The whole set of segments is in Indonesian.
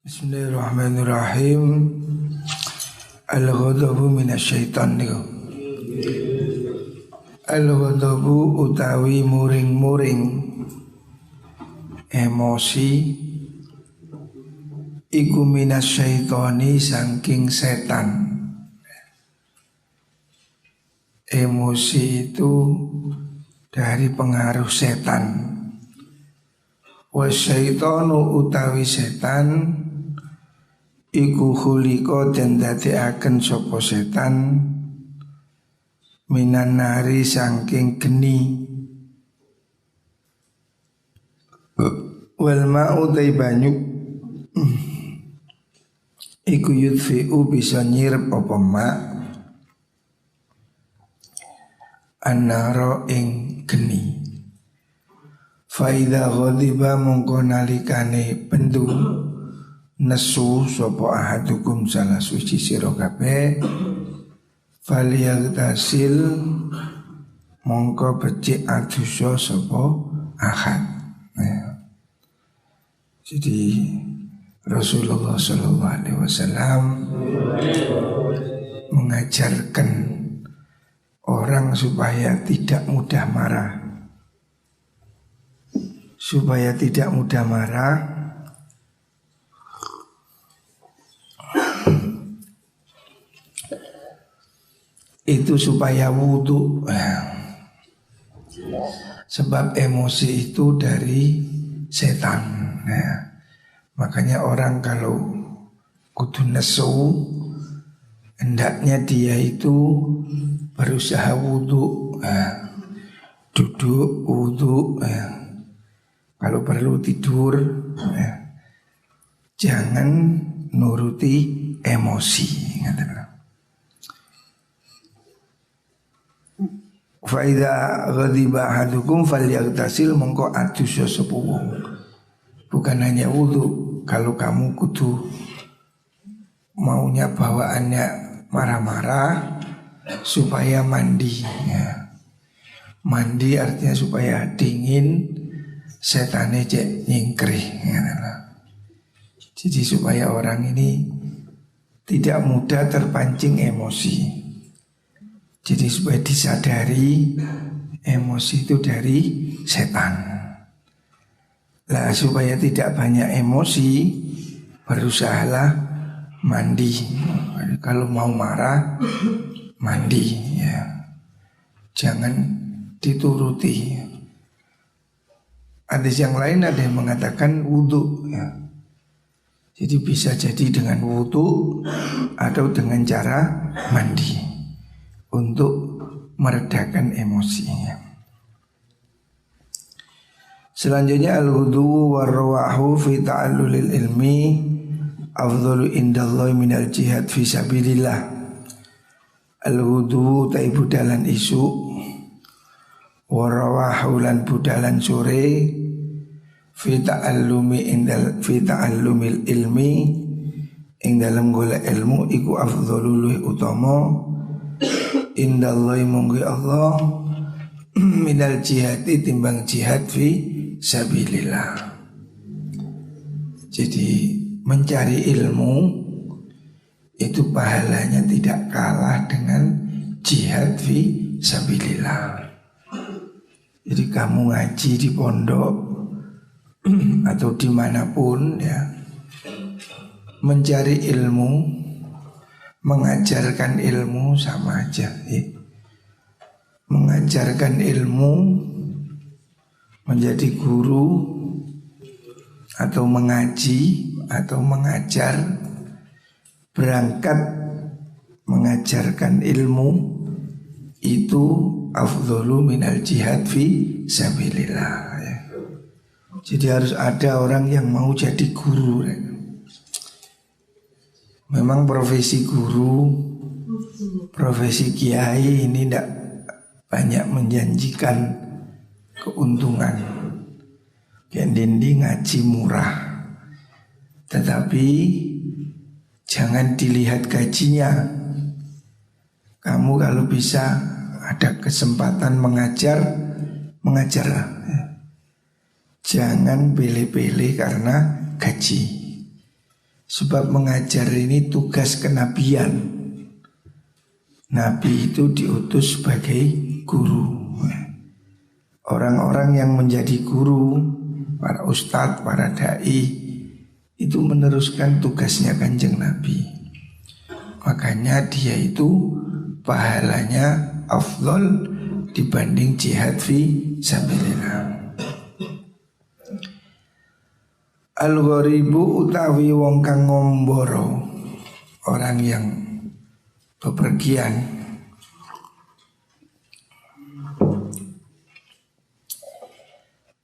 Bismillahirrahmanirrahim. Al-ghadabu minasyaitan niku. Al-ghadabu utawi muring-muring emosi iku minasyaitani saking setan. Emosi itu dari pengaruh setan. Wasyaitanu utawi setan iku khuliqa den dadekaken sapa setan minan nari saking geni. Wal ma'u tai banyu iku yudfi'u bisa nyirep apa ma' annara ing geni. Faida ghadiba mongko nalikane pendu nesu sapa ahadukum salah suci sira kabeh falyaghtasil mongko becik adusa sapa ahad. Jadi Rasulullah sallallahu alaihi wasallam mengajarkan orang supaya tidak mudah marah. Supaya tidak mudah marah, itu supaya wudhu. Sebab emosi itu dari setan. Makanya orang kalau kudu nesu, hendaknya dia itu berusaha wudhu, duduk wudhu. Kalau perlu tidur, jangan nuruti emosi. Faida ghadiba ahadukum falyaghtasil mongko adus sapa wong. Bukan hanya wudu, kalau kamu kudu maunya bawaannya marah-marah supaya mandi. Mandi artinya supaya dingin, setane cek nyingkrih. Jadi supaya orang ini tidak mudah terpancing emosi. Jadi supaya disadari emosi itu dari setan. Lah supaya tidak banyak emosi, berusahalah mandi. Kalau mau marah, mandi ya. Jangan dituruti. Hadis yang lain ada yang mengatakan wudhu ya. Jadi bisa jadi dengan wudhu atau dengan cara mandi untuk meredakan emosinya. Selanjutnya al-wudu warrawahu fi ta'allulil ilmi afdalu indallahi minal jihad fi sabilillah. Al-wudu ta budalan isu warrawahu lan budalan sore fi ta'allumil ilmi ing dalam golek ilmu iku afdalu luwih utama indallahi munggu Allah minal jihadi timbang jihad fi sabilillah. Jadi mencari ilmu itu pahalanya tidak kalah dengan jihad fi sabilillah. Jadi kamu ngaji di pondok atau dimanapun ya, mencari ilmu, mengajarkan ilmu sama aja ya. Mengajarkan ilmu, menjadi guru atau mengaji atau mengajar, berangkat mengajarkan ilmu itu afdhalu minal jihad fi sabilillah ya. Jadi harus ada orang yang mau jadi guru ya. Memang profesi guru, profesi kiai ini tidak banyak menjanjikan keuntungan. Kendi ngaji murah, tetapi jangan dilihat gajinya. Kamu kalau bisa ada kesempatan mengajar, mengajarlah. Jangan pilih-pilih karena gaji. Sebab mengajar ini tugas kenabian. Nabi itu diutus sebagai guru. Orang-orang yang menjadi guru, para ustadz, para da'i, itu meneruskan tugasnya Kanjeng Nabi. Makanya dia itu pahalanya afdol dibanding jihad fi sabilillah. Al-gharibu utawi wong kang ngomboro, orang yang bepergian.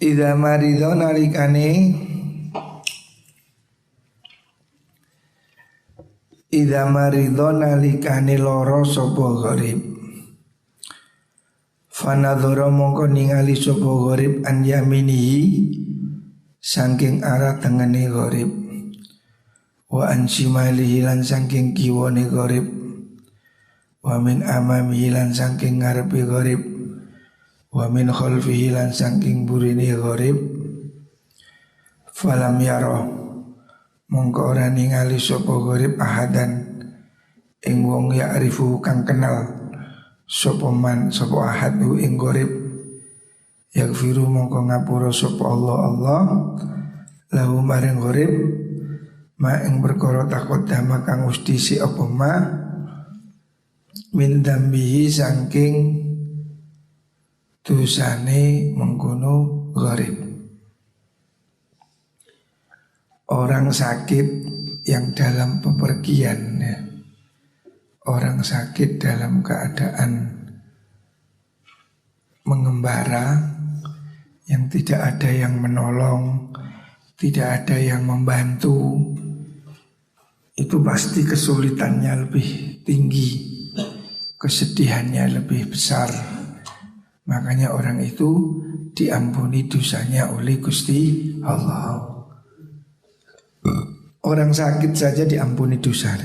Idza maridho nalikane loro sapa gharib, fanadhara mongko ningali sapa gharib an yaminihi saking arah tengene gharib, wa an shimalihi lan saking kiwane gharib, wa min amamihi lan saking ngarepe gharib, wa min khalfihi lan saking burine gharib. Falam yara mongko ora ningali sapa gharib ahadan ing wong ya'rifu kang kenal sapa man sapa ahad ing gharib. Yaghfiru mongko ngapura sapa Allah lahu maring gharib ma ing perkara takut dama kang ustisi apa ma min dambihi saking dosane mengkono gharib. Orang sakit yang dalam bepergian, ya. Orang sakit dalam keadaan mengembara, yang tidak ada yang menolong, tidak ada yang membantu, itu pasti kesulitannya lebih tinggi, kesedihannya lebih besar. Makanya orang itu diampuni dosanya oleh Gusti Allah. Orang sakit saja diampuni dosa.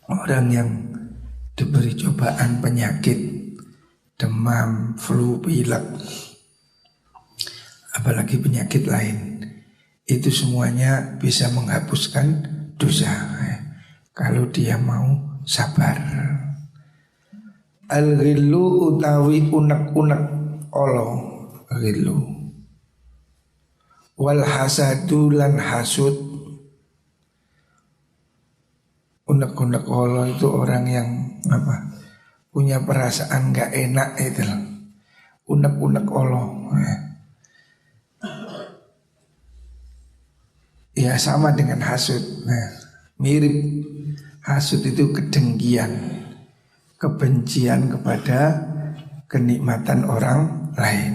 Orang yang diberi cobaan penyakit, demam, flu, pilek, apalagi penyakit lain, itu semuanya bisa menghapuskan dosa kalau dia mau sabar. Al-ghillu utawi unek-unek olo, ghillu. Wal hasadu lan hasud. Unek-unek olo itu orang yang punya perasaan gak enak itu loh. Unek-unek olo. Ya sama dengan hasud. Mirip. Hasud itu kedengkian, kebencian kepada kenikmatan orang lain.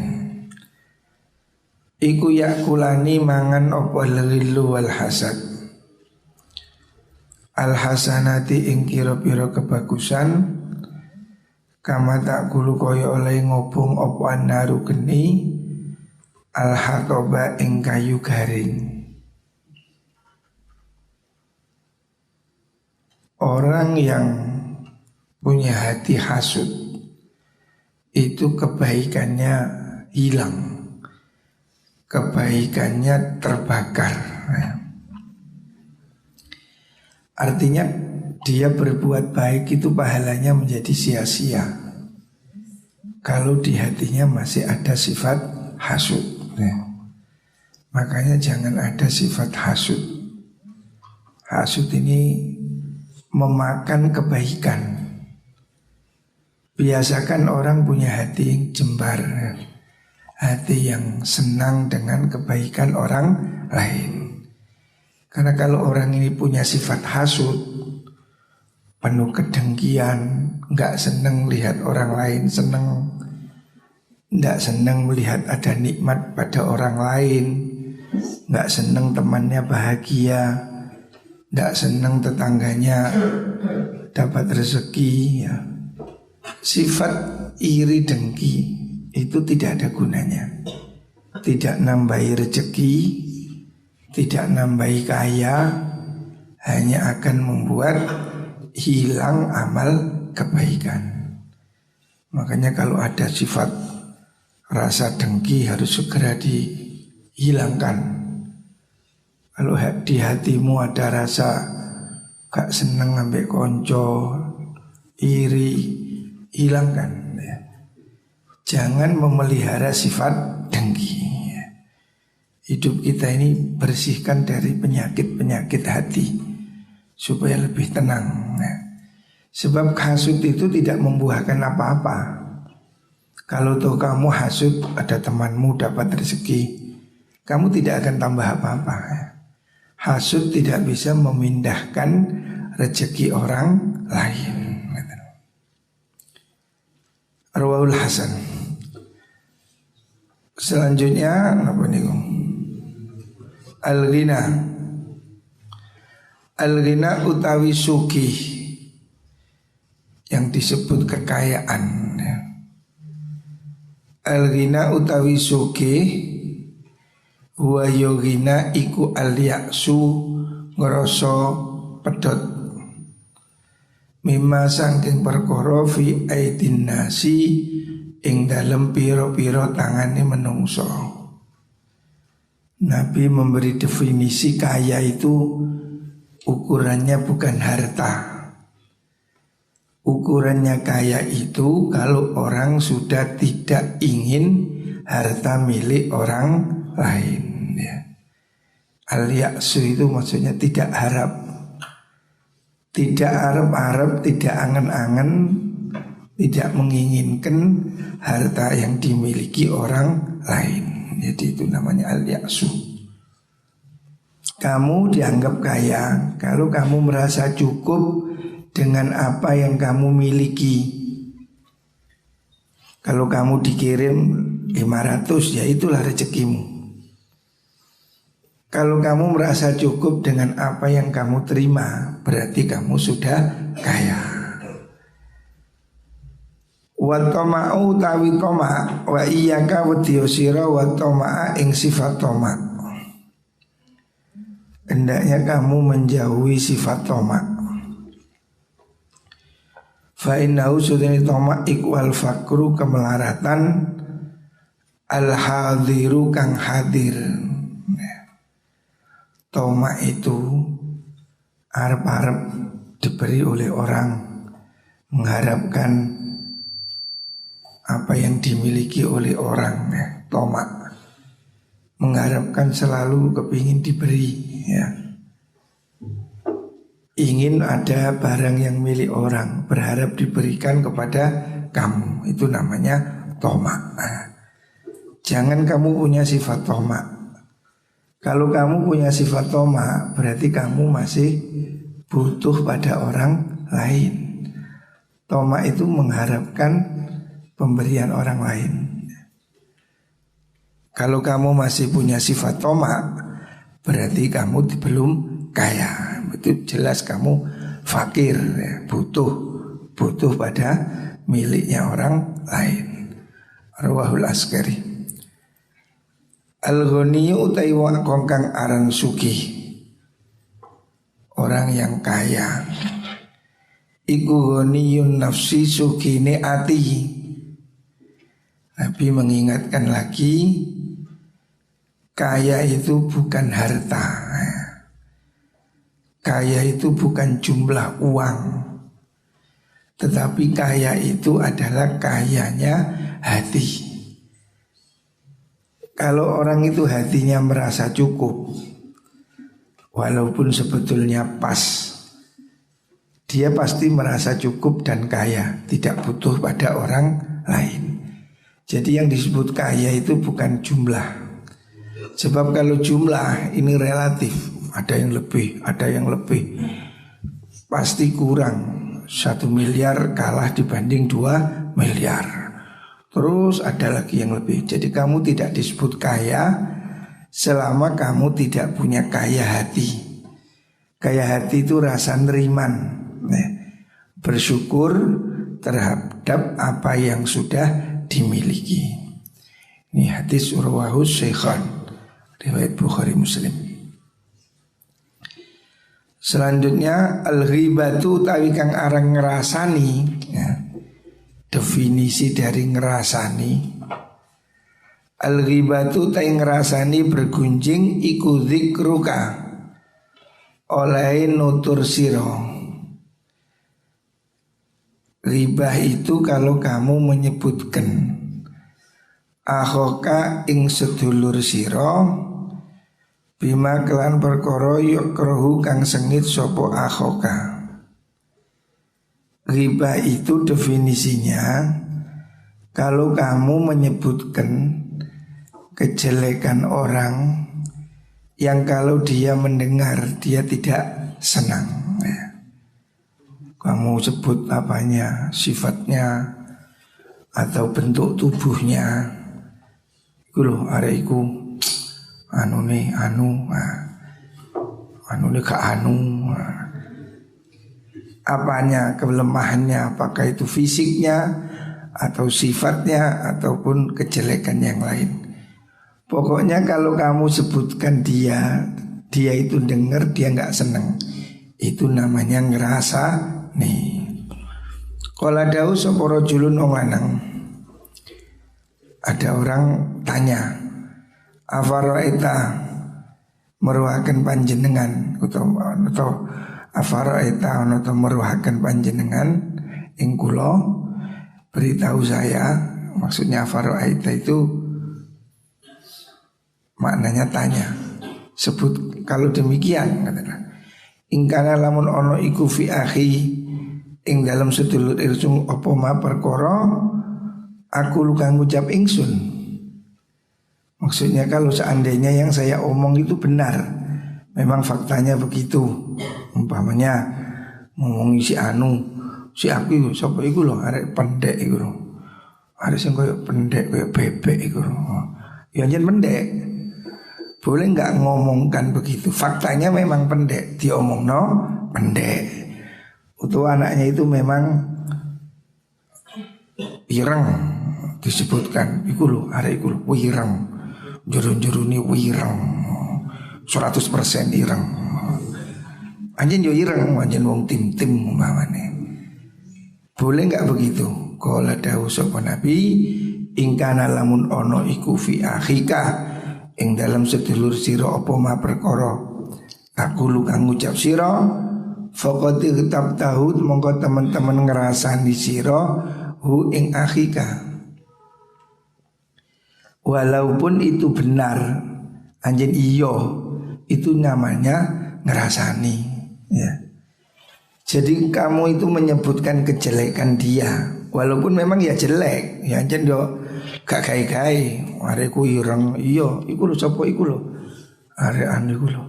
Iku yakulani mangan opo lelilu wal hasad. Al hasanati ing kira-kira kebagusan, kama takulu koyo oleh ngobong opo annaru geni, al hatoba ing kayu garing. Orang yang punya hati hasud itu kebaikannya hilang, kebaikannya terbakar. Artinya dia berbuat baik itu pahalanya menjadi sia-sia kalau di hatinya masih ada sifat hasud. Makanya jangan ada sifat hasud. Hasud ini memakan kebaikan. Biasakan orang punya hati yang jembar, hati yang senang dengan kebaikan orang lain. Karena kalau orang ini punya sifat hasud, penuh kedengkian, gak senang lihat orang lain senang, gak senang melihat ada nikmat pada orang lain, gak senang temannya bahagia, gak senang tetangganya dapat rezeki, ya. Sifat iri dengki itu tidak ada gunanya. Tidak nambahi rezeki, tidak nambahi kaya, hanya akan membuat hilang amal kebaikan. Makanya kalau ada sifat rasa dengki harus segera dihilangkan. Kalau di hatimu ada rasa gak seneng ambek konco, iri, hilangkan ya. Jangan memelihara sifat dengki ya. Hidup kita ini bersihkan dari penyakit-penyakit hati supaya lebih tenang ya. Sebab hasud itu tidak membuahkan apa-apa. Kalau tuh kamu hasud ada temanmu dapat rezeki, kamu tidak akan tambah apa-apa ya. Hasud tidak bisa memindahkan rezeki orang lain. Rawahul Hasan. Selanjutnya apa nih? Al-ghina. Al-ghina utawi sugih yang disebut kekayaan. Al-ghina utawi sugih wa yogina iku al-yaksu ngerasa pedot mimma sangking perkara fi aidin nasi ing dalem piro-piro tangane menungso. Nabi memberi definisi kaya itu ukurannya bukan harta. Ukurannya kaya itu kalau orang sudah tidak ingin harta milik orang lain ya. Al-yaksu itu maksudnya tidak harap, tidak harap-harap, tidak angan-angan, tidak menginginkan harta yang dimiliki orang lain. Jadi itu namanya al-yaksu. Kamu dianggap kaya kalau kamu merasa cukup dengan apa yang kamu miliki. Kalau kamu dikirim 500 ya itulah rezekimu. Kalau kamu merasa cukup dengan apa yang kamu terima, berarti kamu sudah kaya. Wa tama'u tawi tama' wa iyyaka wa tiyusira wa tama'a ing sifat tama'. Hendaknya kamu menjauhi sifat tama'. Fa innahu sudani tama' iku al-fakru kemelaratan al-hadiru kang hadir. Toma itu harap-harap diberi oleh orang, mengharapkan apa yang dimiliki oleh orang ya. Toma mengharapkan selalu kepingin diberi ya. Ingin ada barang yang milik orang, berharap diberikan kepada kamu. Itu namanya toma. Jangan kamu punya sifat toma. Kalau kamu punya sifat toma, berarti kamu masih butuh pada orang lain. Toma itu mengharapkan pemberian orang lain. Kalau kamu masih punya sifat toma, berarti kamu belum kaya. Itu jelas kamu fakir ya, butuh pada miliknya orang lain. Rawahul Askari. Al-ghaniyu utai wa kongkang aran sugih, orang yang kaya iku ghaniyun nafsi sugine ati. Nabi mengingatkan lagi, kaya itu bukan harta, kaya itu bukan jumlah uang, tetapi kaya itu adalah kayanya hati. Kalau orang itu hatinya merasa cukup, walaupun sebetulnya pas, dia pasti merasa cukup dan kaya, tidak butuh pada orang lain. Jadi yang disebut kaya itu bukan jumlah. Sebab kalau jumlah ini relatif, ada yang lebih, ada yang lebih, pasti kurang. 1 miliar kalah dibanding 2 miliar. Terus ada lagi yang lebih. Jadi kamu tidak disebut kaya selama kamu tidak punya kaya hati. Kaya hati itu rasa neriman, bersyukur terhadap apa yang sudah dimiliki. Ini hadis urwahu Syekhan, riwayat Bukhari Muslim. Selanjutnya al-ghibatu tawi kang arang ngrasani ya. Definisi dari ngerasani Al-ghibatu tai ngrasani bergunjing iku dzikruka oleh nutur siro. Ghibah itu kalau kamu menyebutkan akhoka ing sedulur siro bima kelan perkara yukrohu kang sengit sopo akhoka. Ghibah itu definisinya kalau kamu menyebutkan kejelekan orang yang kalau dia mendengar dia tidak senang ya. Kamu sebut apanya, sifatnya atau bentuk tubuhnya. Iku lho arek iku anu nih gak anu. Apanya, kelemahannya, apakah itu fisiknya atau sifatnya ataupun kejelekan yang lain. Pokoknya kalau kamu sebutkan dia itu dengar dia nggak seneng, itu namanya ngerasa nih. Qala dawu sapa rajulun wong lanang. Ada orang tanya, afaraita meruhaken panjenengan atau afaraita atau meruhaken panjenengan ing kula, beritahu saya. Maksudnya afaraita itu maknanya tanya. Sebut kalau demikian katakan. Ingkana lamun ono iku fi akhi ing dalam sedulur irsun apa ma perkara aku luka ngucap ingsun. Maksudnya kalau seandainya yang saya omong itu benar, memang faktanya begitu. Umpamanya ngomongi si aku sapa iku lho arek pendek iku lho. Arek sing koyo pendek koyo bebek iku lho. Ya yen pendek. Boleh nggak ngomongkan begitu? Faktanya memang pendek, diomong no pendek. Untuk anaknya itu memang ireng disebutkan. Iku lho, arek iku lho, wireng. Juru-juru ini wireng, 100% ireng. Anjen yo ireng, anjen wong tim-tim umpamane. Boleh nggak begitu? Qala dawu sapa Nabi, ingkana lamun ono iku fi akhika ing dalam sedulur sira apa ma perkara aku lu kang ngucap sira faqad kitab tahud mongko teman-teman ngrasani sira hu ing akhika, walaupun itu benar anjen iyo itu namanya ngerasani ya. Jadi kamu itu menyebutkan kejelekan dia walaupun memang ya jelek ya anjen yo gak kai-kai. Areku ireng iya iku lho sapa iku lho arek anu iku lho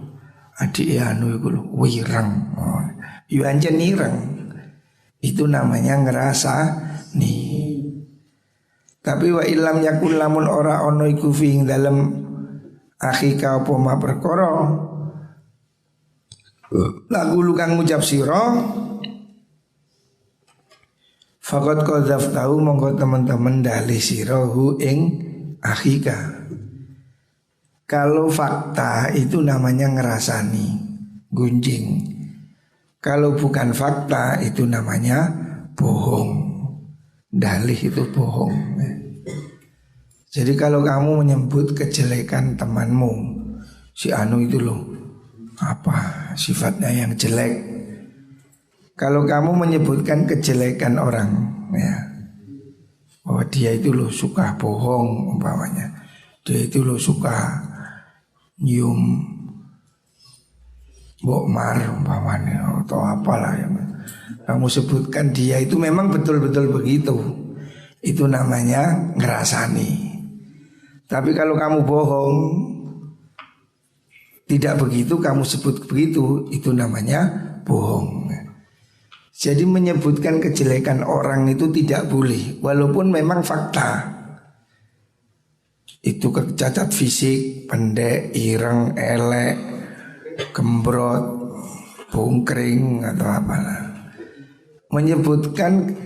adik anu iku lho wireng. Yo anjen ireng itu namanya ngerasa nih. Tapi wa ilam yakun lamun ora ono iku fi ing dalem akhika apa ma perkara lagu lu kang ngucap sira faqad qadzaf tahu monggo teman-teman dalih sira hu ing akhika. Kalau fakta itu namanya ngerasani, gunjing. Kalau bukan fakta itu namanya bohong. Dalih itu bohong. Jadi kalau kamu menyebut kejelekan temanmu, si anu itu loh, apa sifatnya yang jelek. Kalau kamu menyebutkan kejelekan orang, ya, bahwa dia itu loh suka bohong umpamanya, dia itu loh suka nyium bokmar umpamanya atau apalah yang kamu sebutkan dia itu memang betul-betul begitu, itu namanya ngerasani. Tapi kalau kamu bohong, tidak begitu kamu sebut begitu, itu namanya bohong. Jadi menyebutkan kejelekan orang itu tidak boleh, walaupun memang fakta. Itu cacat fisik, pendek, ireng, elek, gembrot, bungkring atau apalah. Menyebutkan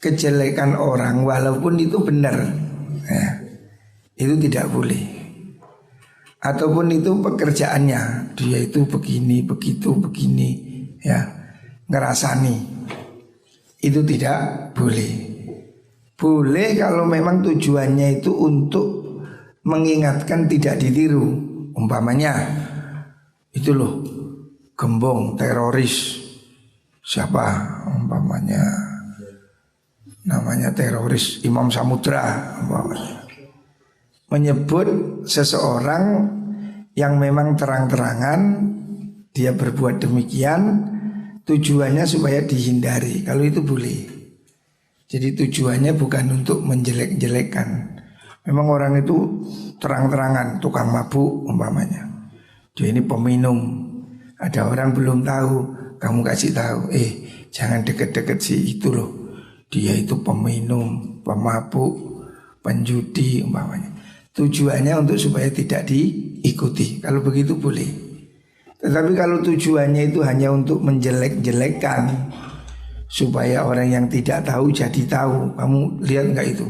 kejelekan orang walaupun itu benar, ya, itu tidak boleh. Ataupun itu pekerjaannya, dia itu begini, begitu, begini, ya. Ngerasani itu tidak boleh. Boleh kalau memang tujuannya itu untuk mengingatkan tidak ditiru. Umpamanya itu loh, gembong teroris siapa umpamanya, namanya teroris Imam Samudra umpamanya, menyebut seseorang yang memang terang-terangan dia berbuat demikian, tujuannya supaya dihindari. Kalau itu boleh. Jadi tujuannya bukan untuk menjelek-jelekan. Memang orang itu terang-terangan tukang mabuk umpamanya, dia ini peminum. Ada orang belum tahu, kamu kasih tahu, jangan deket-deket si itu loh, dia itu peminum, pemabuk, penjudi umpamanya. Tujuannya untuk supaya tidak diikuti. Kalau begitu boleh. Tetapi kalau tujuannya itu hanya untuk menjelek-jelekan supaya orang yang tidak tahu jadi tahu. Kamu lihat enggak itu?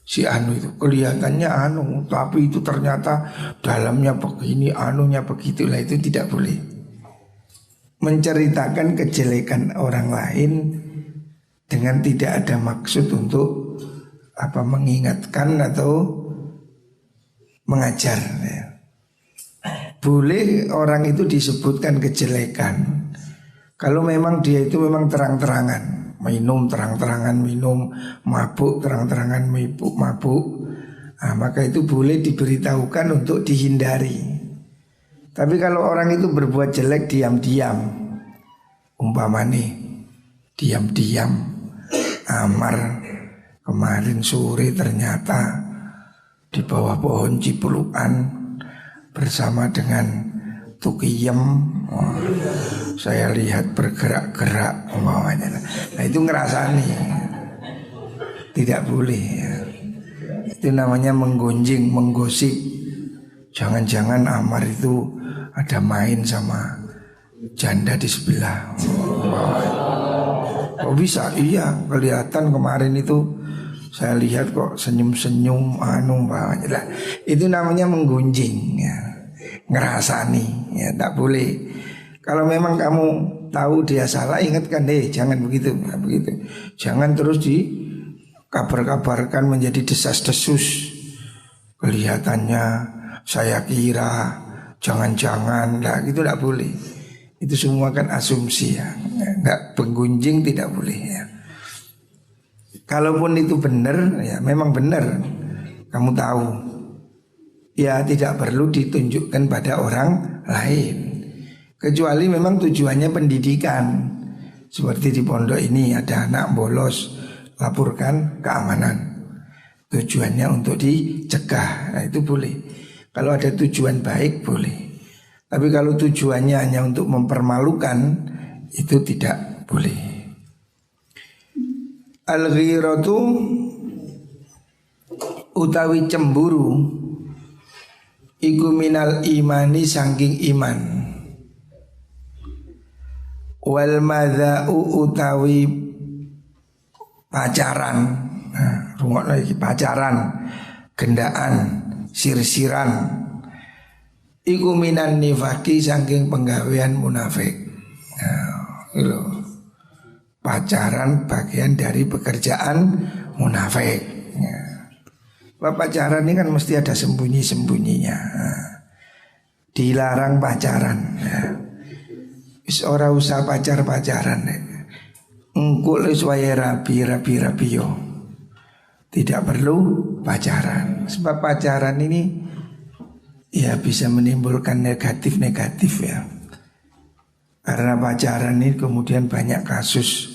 Si anu itu kelihatannya anu, tapi itu ternyata dalamnya begini, anunya begitulah, itu tidak boleh. Menceritakan kejelekan orang lain dengan tidak ada maksud untuk mengingatkan atau mengajar ya. Boleh orang itu disebutkan kejelekan kalau memang dia itu memang terang-terangan minum, terang-terangan minum, mabuk, terang-terangan mabuk, maka itu boleh diberitahukan untuk dihindari. Tapi kalau orang itu berbuat jelek diam-diam, umpamanya diam-diam, Amar kemarin sore ternyata di bawah pohon cipulukan bersama dengan Tukiyem, saya lihat bergerak-gerak umpamanya. Nah itu ngerasani, tidak boleh ya. Itu namanya menggonjing, menggosip. Jangan-jangan Amar itu ada main sama janda di sebelah. Kok bisa? Iya, kelihatan kemarin itu saya lihat kok senyum-senyum umpamanya. Itu namanya menggunjing ya. Ngerasani ya, tak boleh. Kalau memang kamu tahu dia salah, ingatkan, jangan begitu, begitu. Jangan terus dikabar-kabarkan menjadi desas-desus. Kelihatannya saya kira, jangan-jangan, gitu tidak boleh. Itu semua kan asumsi ya. Enggak, penggunjing tidak boleh ya. Kalaupun itu benar, ya memang benar, kamu tahu, ya tidak perlu ditunjukkan pada orang lain. Kecuali memang tujuannya pendidikan. Seperti di pondok ini ada anak bolos, laporkan keamanan. Tujuannya untuk dicegah, nah itu boleh. Kalau ada tujuan baik boleh. Tapi kalau tujuannya hanya untuk mempermalukan, itu tidak boleh. Al-ghiratu utawi cemburu iku minal imani saking iman. Wal madza'u utawi pacaran. Nah, rungok lagi pacaran, gendaan, sir-siran. Iku minan nifaki saking penggawean munafik. Nah, itu pacaran bagian dari pekerjaan munafik. Pacaran ini kan mesti ada sembunyi-sembunyinya. Dilarang pacaran. Wis ora usah pacaran. Engko wis wae rabi yo. Tidak perlu pacaran. Sebab pacaran ini ya bisa menimbulkan negatif ya. Karena pacaran ini kemudian banyak kasus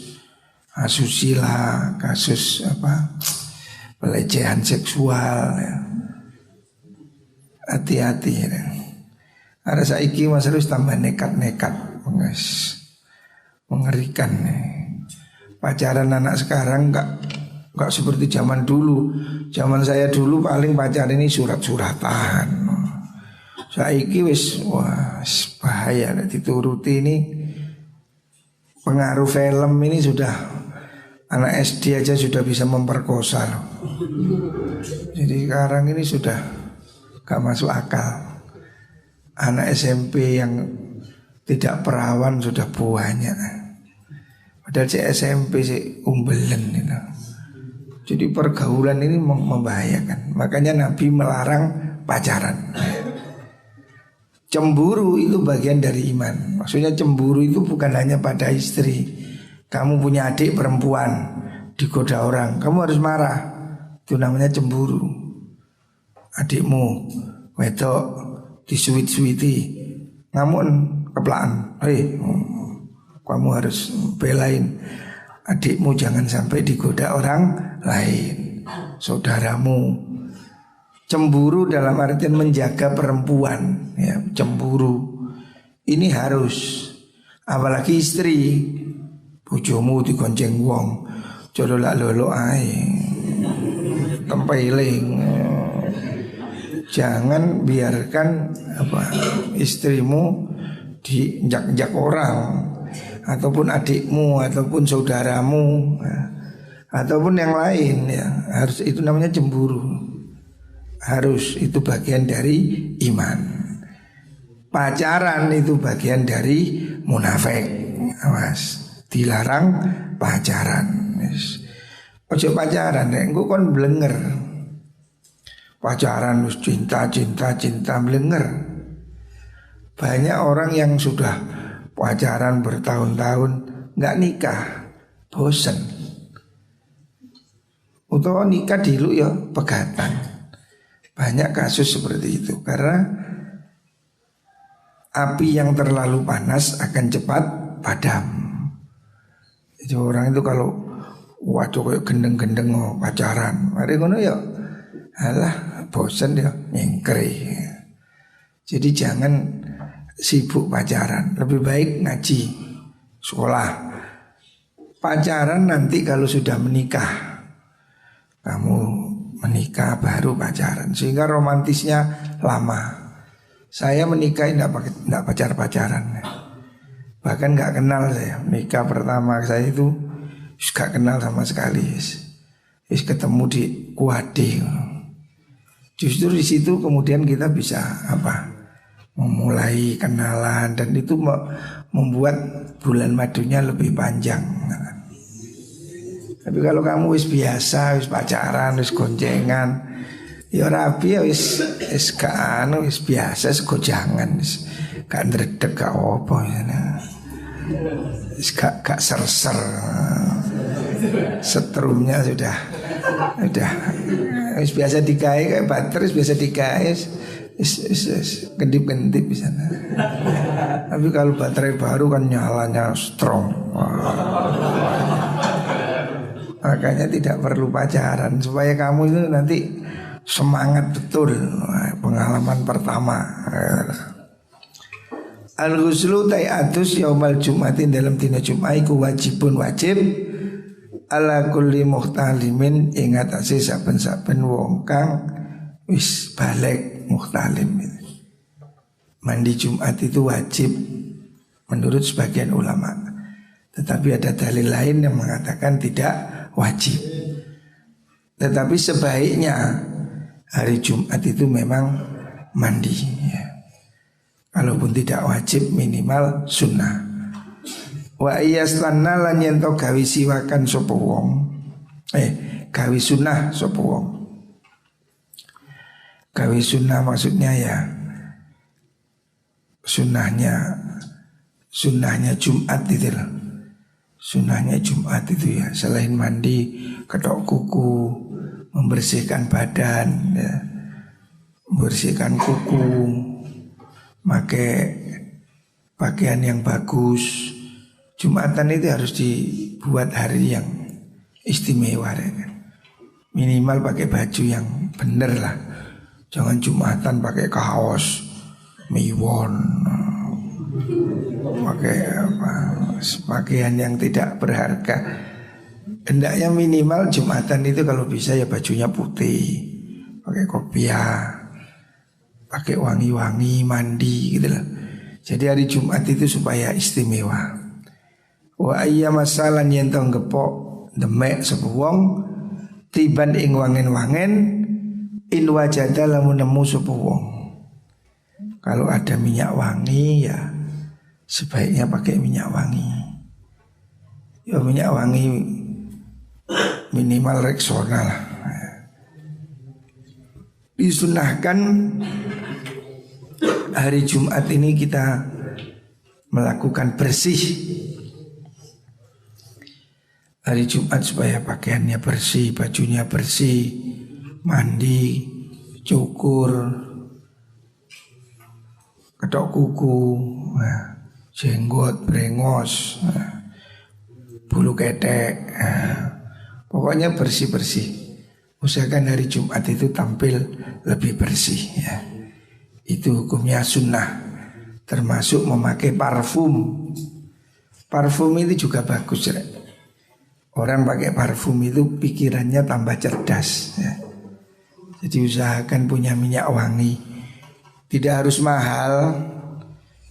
asusila, kasus pelecehan seksual ya. Hati-hati ya. Ada saiki Mas harus tambah nekat-nekat, mengerikan nih. Pacaran anak sekarang enggak seperti zaman dulu. Zaman saya dulu paling pacaran ini surat-suratan. Saiki wis bahaya dituruti ini. Pengaruh film ini sudah, anak SD aja sudah bisa memperkosa loh. Jadi sekarang ini sudah gak masuk akal. Anak SMP yang tidak perawan sudah banyak. Padahal si SMP si umbelen gitu. Jadi pergaulan ini membahayakan. Makanya Nabi melarang pacaran. Cemburu itu bagian dari iman. Maksudnya cemburu itu bukan hanya pada istri. Kamu punya adik perempuan digoda orang, kamu harus marah. Itu namanya cemburu. Adikmu wedok disuit-suiti, namun keplaan, kamu harus belain adikmu jangan sampai digoda orang lain, saudaramu. Cemburu dalam artian menjaga perempuan, ya, cemburu ini harus. Apalagi istri, bojomu digonceng wong, jololak lolo ae, tempeling. Jangan biarkan istrimu diinjak-injak orang, ataupun adikmu, ataupun saudaramu, ataupun yang lain, ya. Harus, itu namanya cemburu. Harus, itu bagian dari iman. Pacaran itu bagian dari munafik. Awas, dilarang pacaran. Ojo pacaran, engko kon blenger. Pacaran terus cinta blenger. Banyak orang yang sudah pacaran bertahun-tahun nggak nikah, bosen. Utawa nikah dulu ya pegatan. Banyak kasus seperti itu karena api yang terlalu panas akan cepat padam. Jadi orang itu kalau waduh kayak gendeng-gendeng pacaran, mari ngono ya, alah bosan dia nyengkri. Jadi jangan sibuk pacaran, lebih baik ngaji, sekolah. Pacaran nanti kalau sudah menikah, kamu menikah baru pacaran, sehingga romantisnya lama. Saya menikah tidak pacaran, bahkan nggak kenal saya. Nikah pertama saya itu nggak kenal sama sekali. Ketemu di Kuade. Justru di situ kemudian kita bisa memulai kenalan, dan itu membuat bulan madunya lebih panjang. Tapi kalau kamu wis biasa, wis pacaran, wis goncengan, ya rapi ya wis wis biasa, wis gojangan, wis gak ndredeg gak apa ya. Wis gak serser. Setrumnya sudah wis biasa digawe kayak baterai, biasa digawe wis kedip-kedip di sana. Tapi kalau baterai baru kan nyalanya strong. Makanya tidak perlu pacaran, supaya kamu itu nanti semangat betul. Pengalaman pertama. Al-ghuslu tai'atus yaumal jum'atin, dalam dina Jumat iku wajibun wajib ala kulli muhtalimin, ing atase saben-saben wong kang wis balik muhtalim. Mandi Jumat itu wajib menurut sebagian ulama. Tetapi ada dalil lain yang mengatakan tidak wajib. Tetapi sebaiknya hari Jumat itu memang mandi, ya. Kalaupun tidak wajib minimal sunnah. Wa iyastanna lan yen to gawe siwakan sapa wong. Gawe sunnah sapa wong. Gawe sunnah maksudnya ya sunnahnya Jumat itu loh. Sunnahnya Jumat itu ya, selain mandi, ketok kuku, membersihkan badan, ya, membersihkan kuku, pakai pakaian yang bagus. Jumatan itu harus dibuat hari yang istimewa, ya. Minimal pakai baju yang bener lah. Jangan Jumatan pakai kaos, miwon, pakai pakaian yang tidak berharga. Hendaknya minimal Jumatan itu kalau bisa ya bajunya putih, pakai kopiah, pakai wangi-wangi, mandi gitu loh. Jadi hari Jumat itu supaya istimewa. Wa ayya masalan yen tong gepok demek sapa wong tiban ing wangen-wangen in wajada lamun nemu sapa wong. Kalau ada minyak wangi ya sebaiknya pakai minyak wangi. Ya minyak wangi minimal Rexona lah. Disunahkan hari Jumat ini kita melakukan bersih. Hari Jumat supaya pakaiannya bersih, bajunya bersih, mandi, cukur, ketok kuku, jenggot, brengos, bulu ketek, pokoknya bersih-bersih. Usahakan hari Jumat itu tampil lebih bersih ya. Itu hukumnya sunnah. Termasuk memakai parfum. Parfum itu juga bagus ya. Orang pakai parfum itu pikirannya tambah cerdas ya. Jadi usahakan punya minyak wangi. Tidak harus mahal.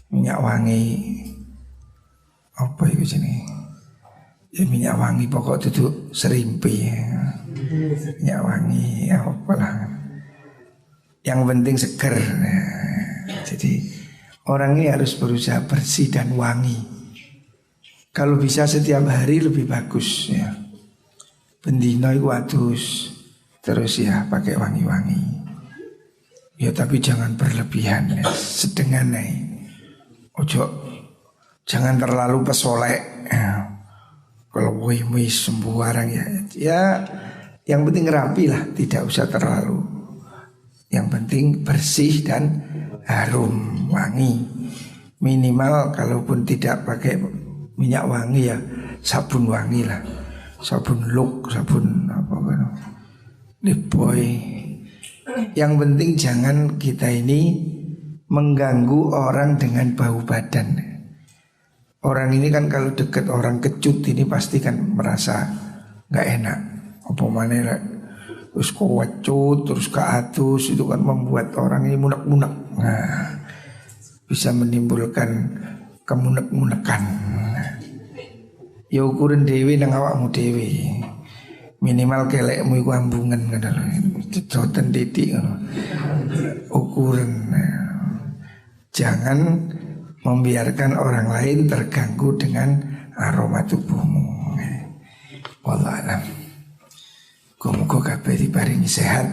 Minyak wangi apa itu sini? Ya minyak wangi pokok itu serimpi ya. Minyak wangi apalah. Yang penting seger ya. Jadi orang ini harus berusaha bersih dan wangi. Kalau bisa setiap hari lebih bagus ya. Bendino iku adus. Terus ya pakai wangi-wangi. Ya tapi jangan berlebihan ya. Sedengan nih. Ojo jangan terlalu pesolek ya. Kalau wis sembarang ya. Ya yang penting rapi lah, tidak usah terlalu. Yang penting bersih dan harum, wangi. Minimal kalaupun tidak pakai minyak wangi ya sabun wangi lah. Sabun look, sabun apa kan. Lipoy. Yang penting jangan kita ini mengganggu orang dengan bau badan. Orang ini kan kalau dekat orang kecut ini pasti kan merasa nggak enak. Apa mana terus kewacut, terus keatus itu kan membuat orang ini munek-munek. Nah, bisa menimbulkan kemunek-munekan. Ya ukuran dewi nang awakmu dewi. Minimal kelekmu iku ambungan ngono. Cedoten titik ngono. Ukuran. Jangan membiarkan orang lain terganggu dengan aroma tubuhmu. Wallahu a'lam. Muga-muga kabeh diparingi sehat.